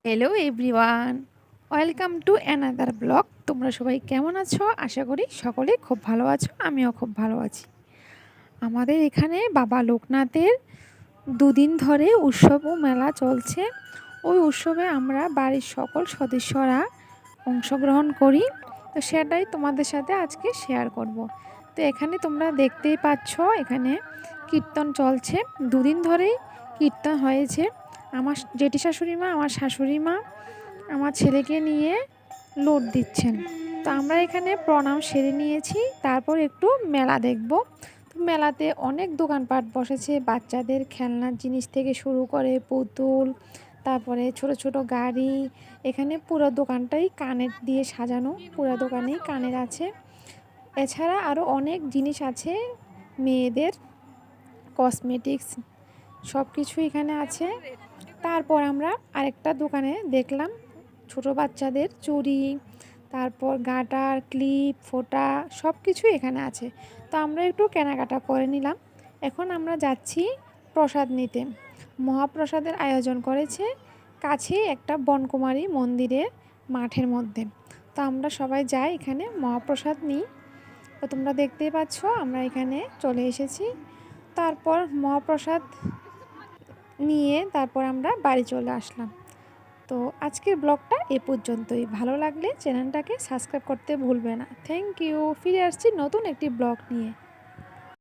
Hello everyone, welcome to another blog. তোমরা সবাই কেমন আছো? আশা করি সকলে খুব ভালো আছো, আমিও খুব ভালো আছি। আমাদের এখানে বাবা লোকনাথের দুদিন ধরে উৎসব ও মেলা চলছে। ওই উৎসবে আমরা বাড়ির সকল সদস্যরা অংশগ্রহণ করি। তো সেটাই তোমাদের সাথে আজকে শেয়ার করব। তো এখানে তোমরা দেখতেই পাচ্ছ, এখানে কীর্তন চলছে। দুদিন ধরেই কীর্তন হয়েছে। আমার জেঠি শাশুড়ি মা, আমার শাশুড়ি মা আমার ছেলেকে নিয়ে লোড দিচ্ছেন। তো আমরা এখানে প্রণাম সেরে নিয়েছি, তারপর একটু মেলা দেখব। তো মেলাতে অনেক দোকানপাট বসেছে, বাচ্চাদের খেলনার জিনিস থেকে শুরু করে পুতুল, তারপরে ছোট ছোট গাড়ি। এখানে পুরো দোকানটাই কানের দিয়ে সাজানো, পুরো দোকানেই কানের আছে। এছাড়া আরও অনেক জিনিস আছে, মেয়েদের কসমেটিক্স সব কিছু এখানে আছে। তারপর আমরা আরেকটা দোকানে দেখলাম ছোট বাচ্চাদের চুড়ি, তারপর গাটার, ক্লিপ, ফোঁটা সব কিছুই এখানে আছে। তো আমরা একটু কেনাকাটা করে নিলাম। এখন আমরা যাচ্ছি প্রসাদ নিতে। মহাপ্রসাদের আয়োজন করেছে কাছেই একটা বনকুমারী মন্দিরের মাঠের মধ্যে। তো আমরা সবাই যাই এখানে মহাপ্রসাদ নিই। তো তোমরা দেখতেই পাচ্ছ আমরা এখানে চলে এসেছি। তারপর মহাপ্রসাদ নিয়ে তারপর আমরা বাড়ি চলে আসলাম। তো আজকের ব্লগটা এ পর্যন্তই। ভালো লাগলে চ্যানেলটাকে সাবস্ক্রাইব করতে ভুলবে না। Thank you. ফিরে আসছি নতুন একটি ব্লগ নিয়ে।